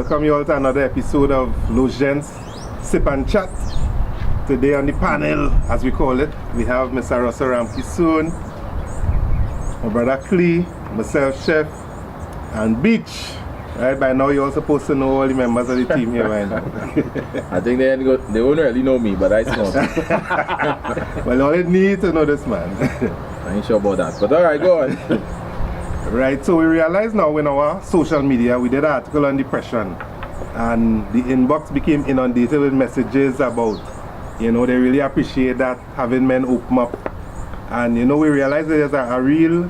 welcome you all to another episode of Los Gents Sip and Chat. Today on the panel, as we call it, we have Mr. Russell Ramkisoon, my brother Clee, myself, Chef, and Beach. Right, by now you're all supposed to know all the members of the team here right now. I think they won't really know me, but I know. Well, all they need to know this man. I ain't sure about that, but alright, go on. Right, so we realize now in our social media, we did an article on depression, and the inbox became inundated with messages about, you know, they really appreciate that, having men open up. And you know, we realize there's a real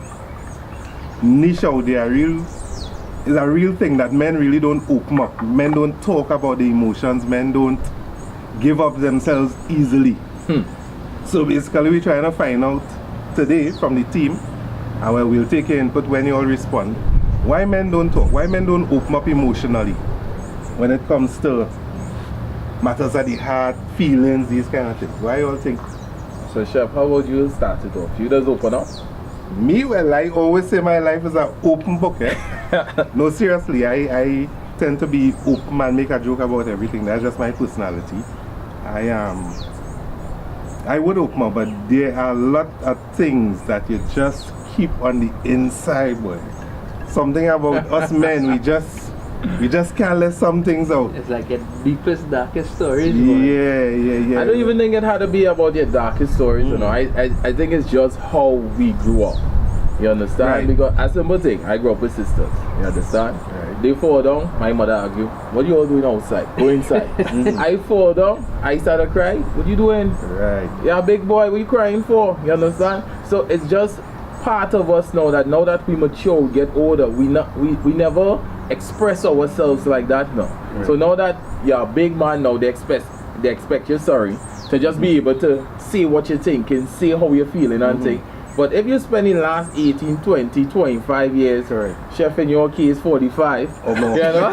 niche out there, it's a real thing that men really don't open up. Men don't talk about the emotions, men don't give up themselves easily. So basically we're trying to find out today from the team, and well, we'll take your input when you all respond, why men don't talk, why men don't open up emotionally when it comes to matters of the heart, feelings, these kind of things. Why you all think? So Chef, how would you start it off? You just open up? Me, well, I always say my life is an open book, eh? No, seriously, I tend to be open and make a joke about everything. That's just my personality. I would open up, but there are a lot of things that you just keep on the inside, boy. Something about us men, we just can't let some things out. It's like your deepest, darkest stories. Yeah. I don't even think it had to be about your darkest stories, you know. I think it's just how we grew up. You understand? Right. Because a simple thing, I grew up with sisters. You understand? Right. They fall down, my mother argue, what you all doing outside? Go inside. I fall down, I started crying. What you doing? Right. Yeah, big boy, what you crying for? You understand? So it's just part of us now that we mature, get older, we never express ourselves like that now. Right. So now that you're a big man now, they expect you, sorry, to just be able to say what you're thinking, say how you're feeling and things. But if you're spending the last 18, 20, 25 years, right. Chef in your case 45, or more. You know?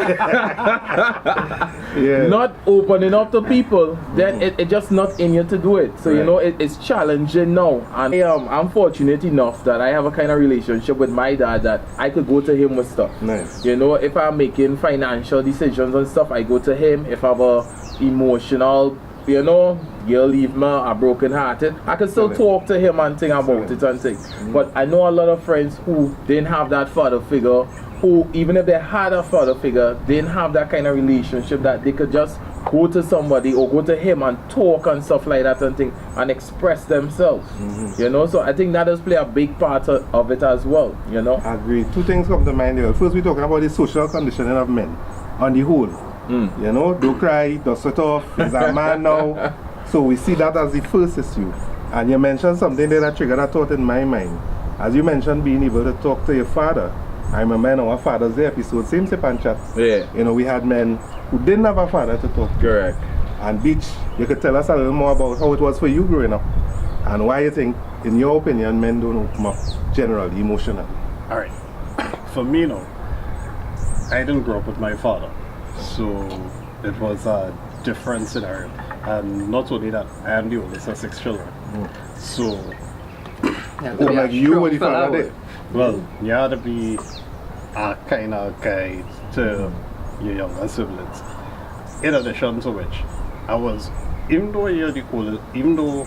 Yeah. Not opening up to people, then it's just not in you to do it. So right. You know, it's challenging now. And I'm fortunate enough that I have a kind of relationship with my dad that I could go to him with stuff. Nice. You know, if I'm making financial decisions and stuff, I go to him. If I have a emotional, you know, girl leave me, I'm broken hearted, I can still talk to him and think about it and things. But I know a lot of friends who didn't have that father figure, who even if they had a father figure, didn't have that kind of relationship that they could just go to somebody or go to him and talk and stuff like that and things and express themselves. You know, so I think that does play a big part of it as well, you know. I agree. Two things come to mind here. First, we're talking about the social conditioning of men on the whole. You know, don't cry, don't sweat off, he's a man now. So we see that as the first issue. And you mentioned something there that triggered a thought in my mind. As you mentioned being able to talk to your father. I remember in our Father's Day episode, same Sip and Chat. Yeah. You know, we had men who didn't have a father to talk to. Correct. And Beach, you could tell us a little more about how it was for you growing up. And why you think, in your opinion, men don't open up generally, emotionally. Alright. For me, no. I didn't grow up with my father. So it was a different scenario. And not only that, I am the oldest of 6 children. So, like you were the father there? Well, you had to be a kind of guide to your younger siblings. In addition to which, even though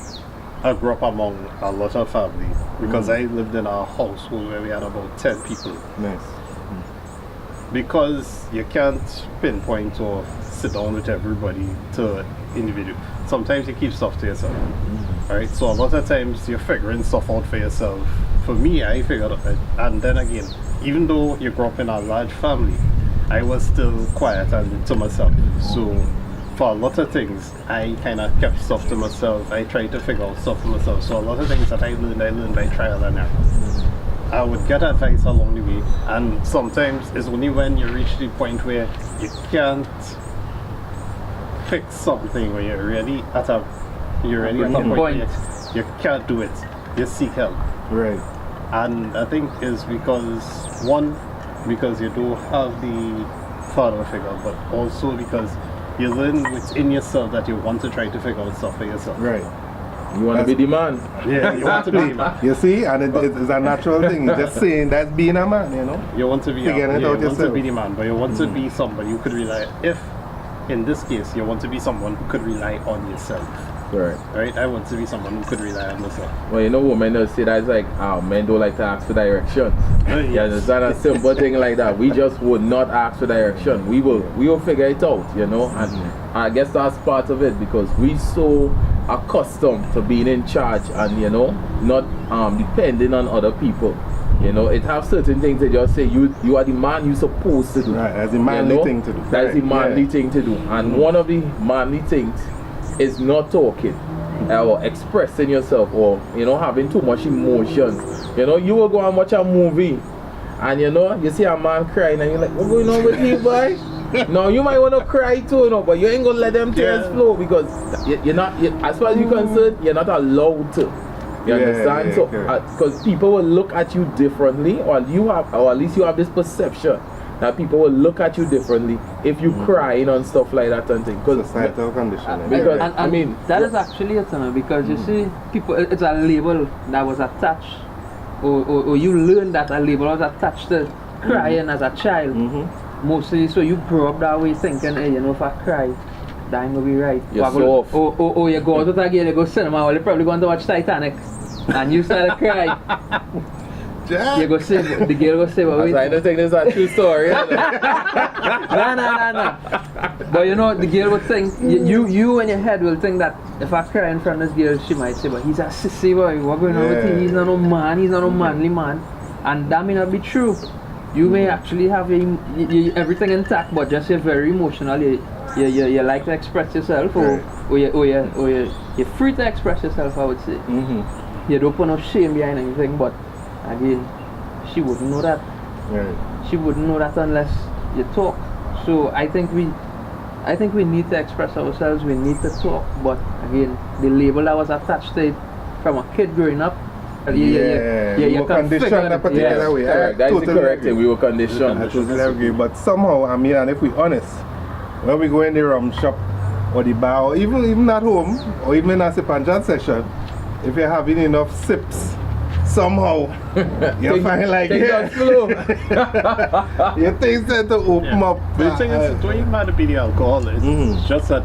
I grew up among a lot of family, because I lived in a household where we had about 10 people. Nice. Because you can't pinpoint or sit down with everybody to individual. Sometimes you keep stuff to yourself. Right? So a lot of times you're figuring stuff out for yourself. For me, I figured it. And then again, even though you grew up in a large family, I was still quiet and to myself. So for a lot of things, I kind of kept stuff to myself. I tried to figure out stuff for myself. So a lot of things that I learned by trial and error. I would get advice along the way, and sometimes it's only when you reach the point where you can't fix something, where you're really at a point you can't do it, you seek help. Right. And I think it's because you don't have the father figure, but also because you learn within yourself that you want to try to figure out stuff for yourself. Right. You want to be the man. Yeah, you want to be man. You see, and it's a natural thing. Just saying that's being a man, you know. You want to be Figuring it you out want to yourself. be the man, but you want to be somebody who could rely. If in this case you want to be someone who could rely on yourself. Correct. Right? I want to be someone who could rely on myself. Well, you know, women don't say that. It's like, men don't like to ask for directions. Yes. You understand? A simple thing like that. We just would not ask for direction. We will figure it out, you know. And I guess that's part of it because we so accustomed to being in charge and, you know, not depending on other people. You know, it have certain things that just say you are the man you're supposed to do. Right, that's the manly you know? thing to do. That's the manly Yeah. thing to do. And one of the manly things is not talking or expressing yourself or, you know, having too much emotion. You know, you will go and watch a movie and, you know, you see a man crying and you're like, what's going on with you, boy? No, you might want to cry too, you know, but you ain't going to let them tears flow because you're not, as far as you're concerned, you're not allowed to. You understand? So, because people will look at you differently, or at least you have this perception that people will look at you differently if you crying on stuff like that and things. Societal conditioning. Because And I mean that is actually it, you know, because you see, people, it's a label that was attached, or you learn that a label was attached to crying as a child. Mostly, so you grow up that way thinking, hey, you know, if I cry, that ain't gonna be right. You're Or soft. or you go out with a girl, you go cinema, well, you're probably going to watch Titanic, and you start to cry. You go say, the girl go say, well, wait. I don't think this is a true story. Nah. But you know, the girl would think, you in your head will think that if I cry in front of this girl, she might say, but he's a sissy boy, what going on with him? He's not no man, he's not no manly man. And that may not be true. You may actually have everything intact, but just you're very emotional. You like to express yourself, or you're free to express yourself, I would say. You don't put no shame behind anything, but again, she wouldn't know that. She wouldn't know that unless you talk. So I think we need to express ourselves, we need to talk, but again, the label that was attached to it from a kid growing up, we were conditioned a particular way. That is correct. We were conditioned. I totally agree. But somehow, I mean, and if we're honest, when we go in the rum shop or the bar, or even at home, or even in a sip and chat session, if you're having enough sips, somehow you find like your things tend to open up. The thing is, it don't even matter to be the alcohol. It's just that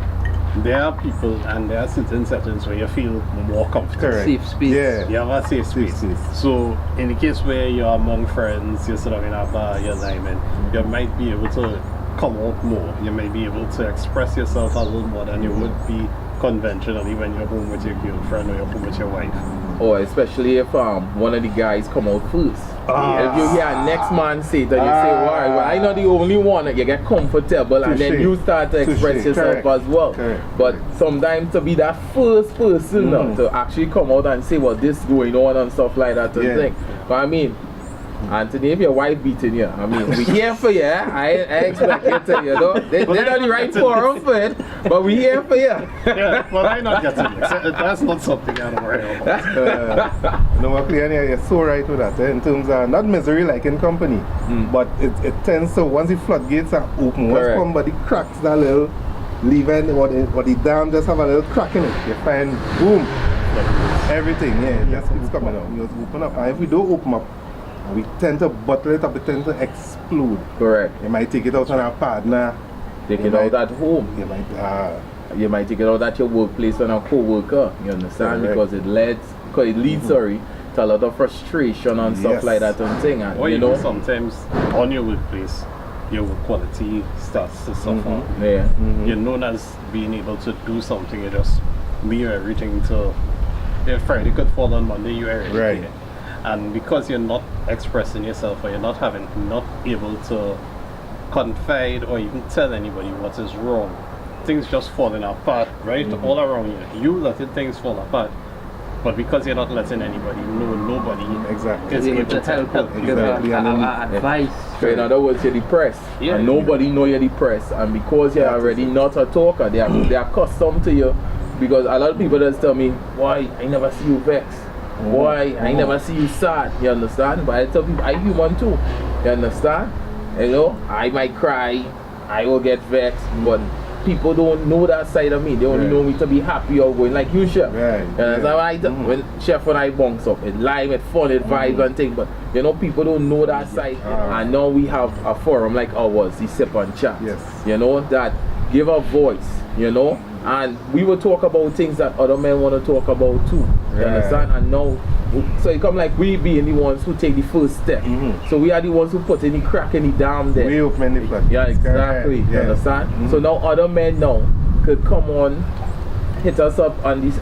there are people and there are certain settings where you feel more comfortable. Correct. Safe space. Yeah. You have a safe space. So in the case where you're among friends, you're sort of in a bar, you're liming, you might be able to come out more. You might be able to express yourself a little more than you would be conventionally when you're home with your girlfriend or you're home with your wife. Or especially if one of the guys come out first. If you hear a next man say it and you say, why? Well, I'm not the only one. You get comfortable and then you start to express yourself as well. But sometimes to be that first person now, to actually come out and say, well, this going on and stuff like that and thing. But I mean, Anthony, if your wife beating you, I mean, we here for you. I expect you to, you know. They're not the right forum for it, but we here for you. Yeah, well, I'm not getting it. That's not something I don't worry about. No, clearly, you're so right with that. In terms of not misery like in company, but it tends to, once the floodgates are open, once somebody cracks that little lever or the dam just have a little crack in it, you find, boom, everything, it just keeps coming out. You just open up. And if we don't open up, we tend to bottle it up, it tends to explode. Correct. You might take it out on our partner. Take it out at home. You might take it out at your workplace on a co-worker. You understand? Because it leads to a lot of frustration and stuff like that and thing. And, or you know, sometimes on your workplace, your work quality starts to suffer. You're known as being able to do something. You just leave everything to Friday could fall on Monday. You are right. And because you're not expressing yourself, or you're not able to confide or even tell anybody what is wrong, things just falling apart, right? All around you. You letting things fall apart. But because you're not letting anybody know, nobody is able to help you. Advice. So in other words, you're depressed. And nobody know you're depressed. And because you're already not a talker, they are accustomed to you. Because a lot of people just tell me, why I never see you vexed. Why I never see you sad, you understand? But I tell people I'm human too, you understand? You know, I might cry, I will get vexed, but people don't know that side of me. They only know me to be happy or going like you, Chef. Right. When Chef and I bunks up, it live, it fun, it vibes and things, but you know, people don't know that side. And now we have a forum like ours, the Sip and Chat. Yes. You know, that give a voice, you know, and we will talk about things that other men want to talk about too. You understand? And now, so it come like we being the ones who take the first step. So we are the ones who put any crack in the dam there. We open the flood. Yeah, exactly. You understand? So now other men now could come on, hit us up on IG,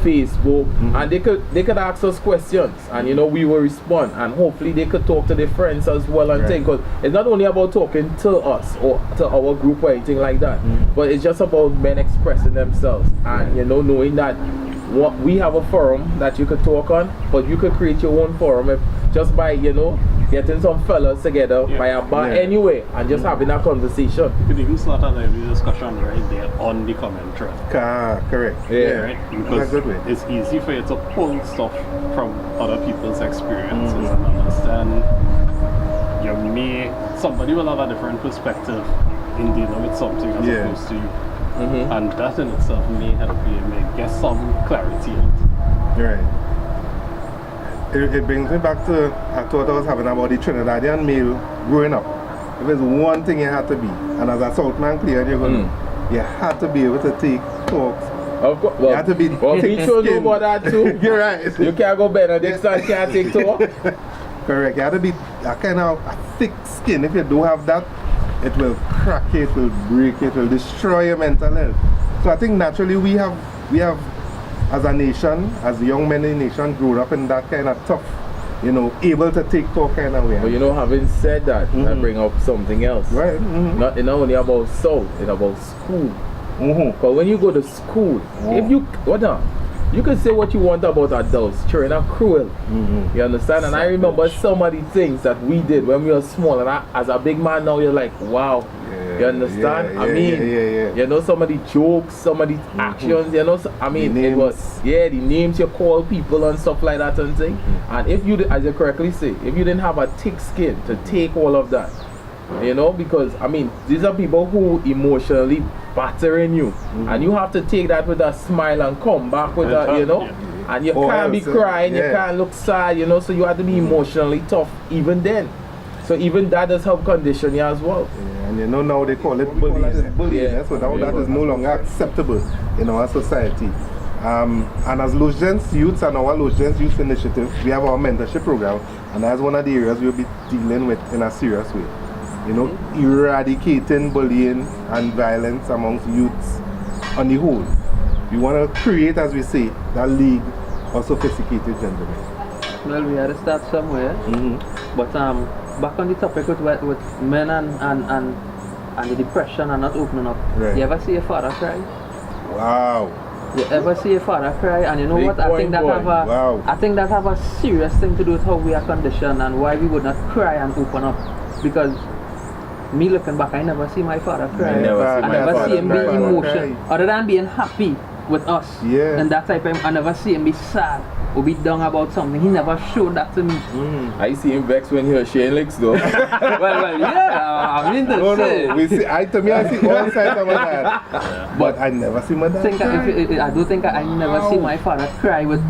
Facebook, and they could ask us questions, and you know, we will respond, and hopefully they could talk to their friends as well and things, because it's not only about talking to us or to our group or anything like that, but it's just about men expressing themselves, and you know, knowing that what we have a forum that you could talk on, but you could create your own forum if, just by, you know, getting some fellas together by a bar anyway and just having a conversation. You can even start a lively discussion right there on the comment thread. Correct. Right? Because it's easy for you to pull stuff from other people's experiences and understand. Somebody will have a different perspective in dealing with something as opposed to you. And that in itself may help you get some clarity in it. Right. It brings me back to a thought I was having about the Trinidadian male growing up. If there's one thing you had to be, and as a Southman player, you had to be able to take talks. Of course. Well, you had to be we should know about that too. You're right. You can't go Benedict and can't take talk. Correct. You have to be a kind of a thick skin. If you don't have that, it will crack it, it will break it, it will destroy your mental health. So I think naturally we have as a nation, as young men in the nation, grown up in that kind of tough, you know, able to take talk kind of way. But you know, having said that, I bring up something else. Right. Not only about South, it's about school. Because when you go to school, if you you can say what you want about adults, children are cruel. You understand? And I remember some of the things that we did when we were small, and as a big man now, you're like, wow. You understand? You know, some of the jokes, some of the actions, you know, I mean, it was, the names you call people and stuff like that and thing. And if you, as you correctly say, if you didn't have a thick skin to take all of that, you know, because, I mean, these are people who emotionally battering you, and you have to take that with a smile and come back with a, you know, and you can't be crying, you can't look sad, you know, so you have to be emotionally tough even then. So even that does help condition you as well. And you know, now they call it bullying. So now that is no longer acceptable in our society. And as Los Gents Youths and our Los Gents Youth Initiative, we have our mentorship program, and that's one of the areas we'll be dealing with in a serious way. You know, eradicating bullying and violence amongst youths on the whole. We want to create, as we say, that league of sophisticated gentlemen. Well, we had to start somewhere. But back on the topic with men and the depression and not opening up. Right. You ever see a father cry? Wow. You ever see a father cry? And you know Big what? I think that have a serious thing to do with how we are conditioned and why we would not cry and open up. Because me looking back, I never see my father cry. I never see him be emotional, other than being happy with us. And that type of, I never see him be sad or be down about something. He never showed that to me. I see him vex when he was sharing licks though. well, yeah, I mean to say. No, we see, to me I see all sides of my dad. But I never see my dad cry. I do think I never see my father cry with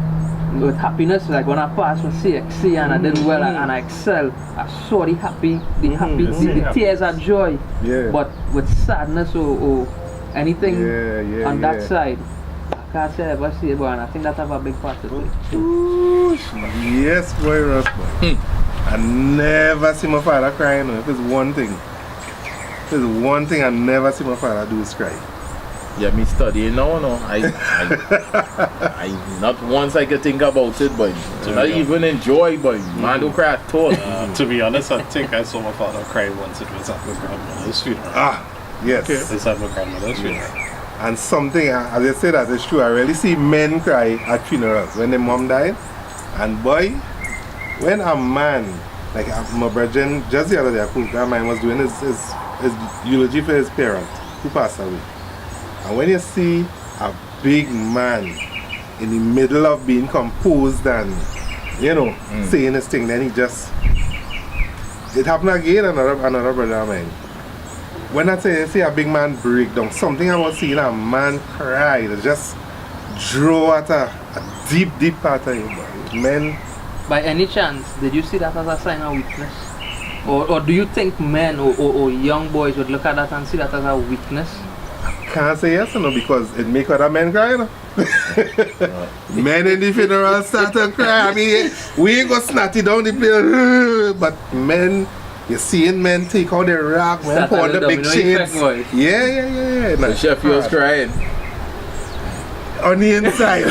happiness. Like when I passed with CXC and I did well and I excelled, I saw the the tears of joy. But with sadness or anything on that side, I can't say I ever see it, but I think that have a big part to it. Yes, boy, Ross, boy. I never see my father crying. If it's one thing, I never see my father do is cry. Yeah, me studying now, no. I not once I could think about it, but not even enjoy, but man don't cry at all. To be honest, I think I saw my father cry once. It was at my grandmother's funeral. Yes. It's at my grandmother's funeral. And something, as I say that is true, I really see men cry at funerals when their mom died. And boy, when a man, like my brother, just the other day, a grandma was doing his eulogy for his parent who passed away. And when you see a big man in the middle of being composed and, you know, saying his thing, then he just, it happened again, another brother of mine. when I say see a big man break down, something about seeing a man cry, it just draw at a deep part of you, boy. Men. By any chance, did you see that as a sign of weakness? Or do you think men or young boys would look at that and see that as a weakness? Can't say yes or no because it make other men cry, you know? Men in the funeral start to cry. I mean, we ain't got snatty down the place, but men, you're seeing men take out the rock, man, pour the big shades. Yeah. The chef was crying. On the inside.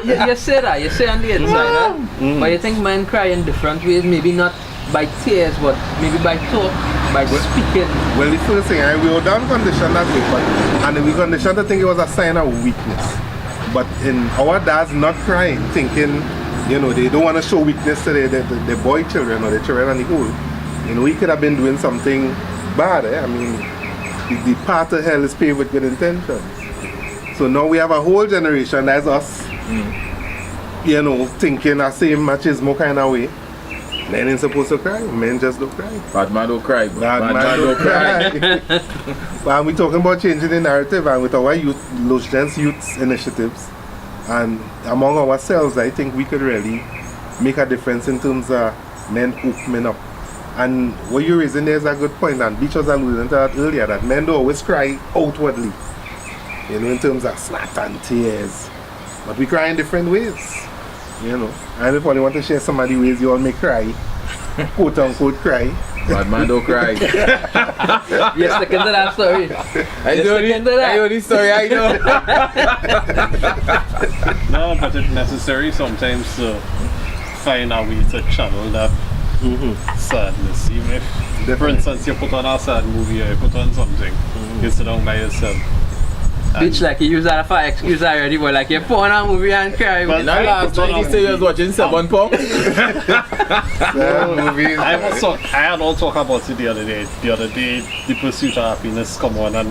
you say that, you say on the inside, huh? But you think men cry in different ways, maybe not by tears, but maybe by talk, by speaking. Well, the first thing, we were down conditioned that way, and we conditioned to think it was a sign of weakness. But in our dads not crying, thinking, you know, they don't want to show weakness to the boy children or the children on the whole. You know, he could have been doing something bad, eh? I mean, the path to hell is paved with good intentions. So now we have a whole generation, that's us, you know, thinking the same machismo kind of way. Men ain't supposed to cry, men just don't cry. Bad man don't cry, Bad man don't cry. But we talking about changing the narrative and with our youth, Los Gents Youth initiatives and among ourselves, I think we could really make a difference in terms of men opening up. And what you're raising there is a good point, and Beach was alluding to that earlier, that men don't always cry outwardly, you know, in terms of snot and tears. But we cry in different ways, you know. And if you want to share some of the ways you all may cry, quote unquote cry. Bad man don't cry. You're sticking to that story. I know the story, I know. No, but it's necessary sometimes to find a way to channel that sadness. Even if, for instance, you put on a sad movie or you put on something, you sit down by yourself. Bitch, like you use that for excuse already, but like you put on a movie and cry. Well, In the last 20 years watching 7 pounds. I had all talk about it the other day. The other day, The Pursuit of Happiness come on and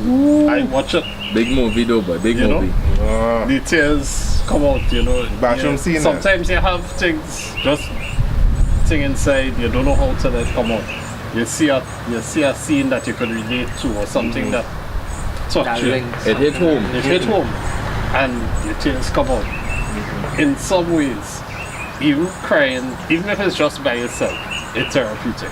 I watch it. Big movie though, but big movie. The tears come out, you know. Bathroom scene. Sometimes you have things just thing inside, you don't know how to let it come out. You see a scene that you could relate to or something that touched you. It hit home. It hit home. And your tears come out. In some ways, even crying, even if it's just by yourself, it's therapeutic.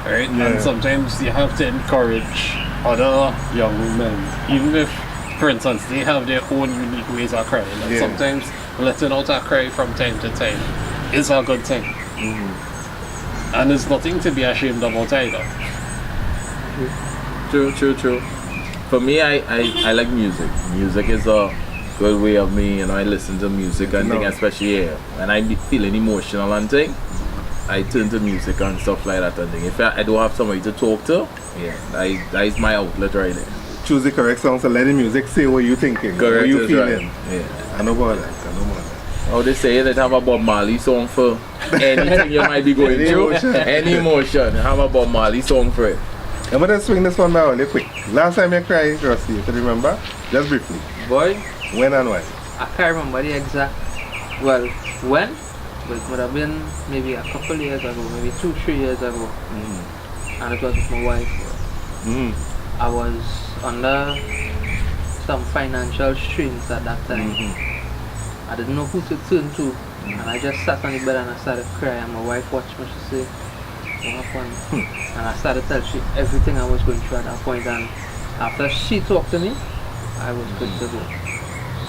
Right? Yeah. And sometimes you have to encourage other young men, even if, for instance, they have their own unique ways of crying. And sometimes letting out a cry from time to time is a good thing. And there's nothing to be ashamed about either. True. For me, I like music. Music is a good way of me, you know. I listen to music and thing, especially when I be feeling emotional and thing, I turn to music and stuff like that and thing. If I don't have somebody to talk to, that is my outlet right there. Choose the correct song, so let the music say what you're thinking, Correct, what you're feeling. right. Yeah. I know about that. How they say they have a Bob Marley song for anything you might be going through, any emotion. Have a Bob Marley song for it. I'm going to swing this one down really quick. Last time you cried, Rusty, if you remember, just briefly. Boy, when and why? I can't remember the exact, well, when, but it would have been maybe a couple years ago, maybe 2-3 years ago. And it was with my wife. I was under some financial strains at that time. I didn't know who to turn to, and I just sat on the bed and I started crying. And my wife watched me. She said, "What happened?" And I started telling her everything I was going through at that point. And after she talked to me, I was good to go.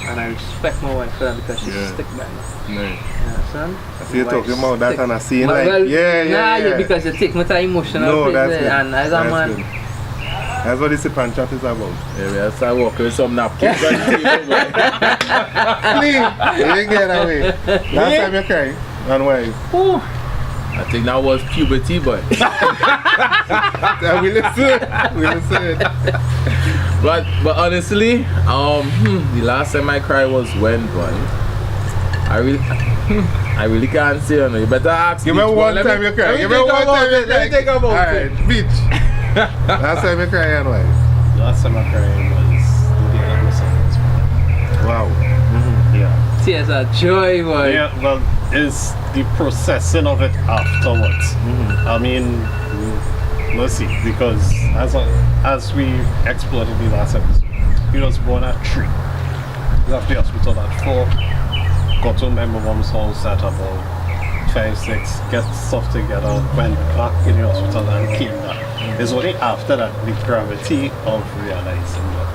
And I respect my wife for that because she stick by me. You understand? I see you talking about that and I see like, well, yeah. because you take me to emotional place there, and as a man. Good. That's what the sip and chat is about. Yeah, we have to walk with some napkins on the table, boy. Please, you didn't get away. Last time you cried, and why? I think that was puberty, boy. We listen. But honestly, the last time I cried was when, boy. I really can't say, you know. You better ask. Give me one time you cry. Give me one time you cry. Let me think about it. Alright, bitch. Last time you cried, and why? Last time I cried was the day of my son's. Wow. Yeah. Tears of joy, boy. Yeah, well, it's the processing of it afterwards. I mean, let's see, because as we explored in the last episode, he was born at 3. He left the hospital at 4. Got to my mom's house at about 5, 6. Get stuff together. Went back in the hospital and came back. It's only after that the gravity of realizing that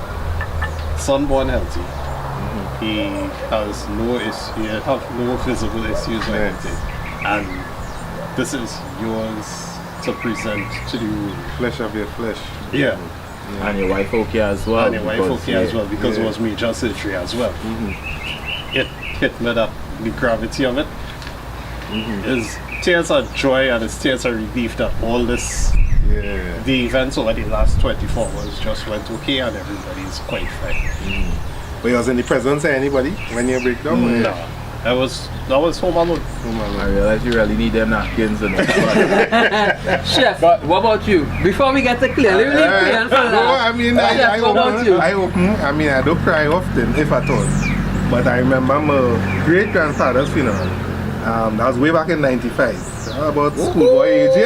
son born healthy. He has no issue. He have no physical issues or anything, and this is yours to present to the Flesh of your flesh. yeah. And your wife okay as well. And your wife okay as well, because it was major surgery as well. It hit me that the gravity of it is tears of joy and it's tears of relief that all this, the events over the last 24 hours just went okay and everybody's quite fine. But you was in the presence of anybody when you break down? No. That was home alone. I realize you really need them napkins and Chef, what about you? Before we get to clear, let me clear and follow No, that. I mean, Chef, what about you? I mean, I don't cry often, if at all. But I remember my great-grandfather's funeral. That was way back in 95. About schoolboy age,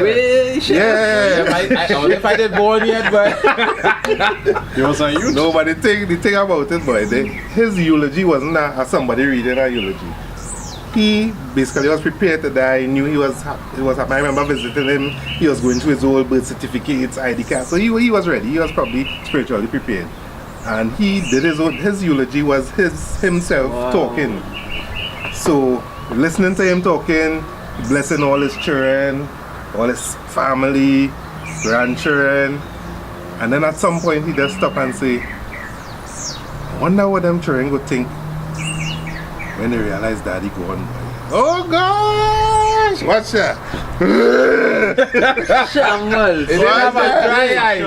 Way, chef. I don't know if I did born yet, but It was a youth. No, but the thing about it, boy, his eulogy wasn't somebody reading a eulogy. He basically was prepared to die. He knew he was happy. I remember visiting him. He was going through his old birth certificates, ID card. So he was ready. He was probably spiritually prepared. And he did his eulogy was himself talking. So listening to him talking, blessing all his children, all his family, grandchildren. And then at some point he just stop and say, I wonder what them children would think when they realize daddy gone. Oh gosh! Watch that! Shambles. it didn't have a dry eye.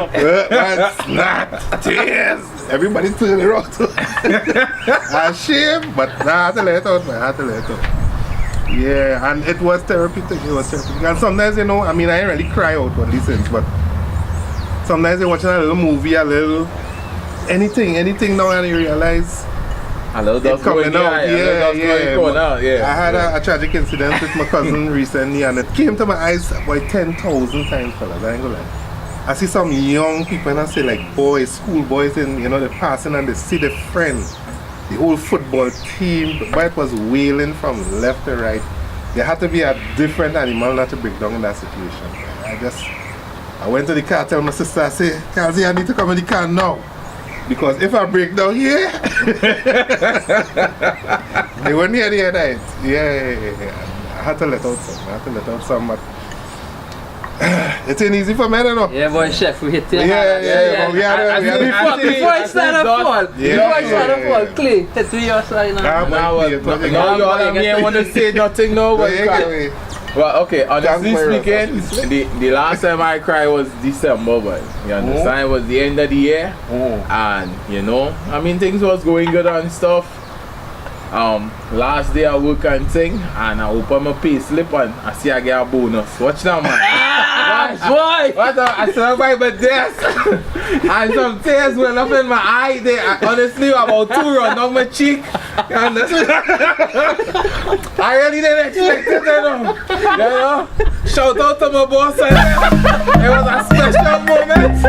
That's not tears! Everybody turn around. Ashamed, but I had to let it out, man. I had to let it out. Yeah, and it was therapeutic. And sometimes, I didn't really cry out on these things, but sometimes you're watching a little movie, anything now, and you realize A little dust coming going out. Yeah. I had a tragic incident with my cousin recently, and it came to my eyes about 10,000 times, fellas. I ain't gonna lie. I see some young people and I say like boys, school boys, and they're passing and they see the friends, the whole football team, but it was wailing from left to right. There had to be a different animal not to break down in that situation. I went to the car, tell my sister, I say, Kazi, I need to come in the car now. Because if I break down here, they weren't here the other night. Yeah. I had to let out some. But it ain't easy for me, I don't know. Yeah, boy, chef, we hit it. Yeah. Before I start to fall, Clay, hit to your side now. Now you all me ain't want to say nothing now, but well, okay, honestly speaking, the last time I cried was December, but you understand, it was the end of the year, and things was going good and stuff. Last day I work and thing, and I open my pay slip and I see I get a bonus. Watch that, man. Boy! What I still by my desk, and some tears went up in my eye. Honestly, about 2 run down my cheek. I really didn't expect it, Shout out to my boss. It was a special moment.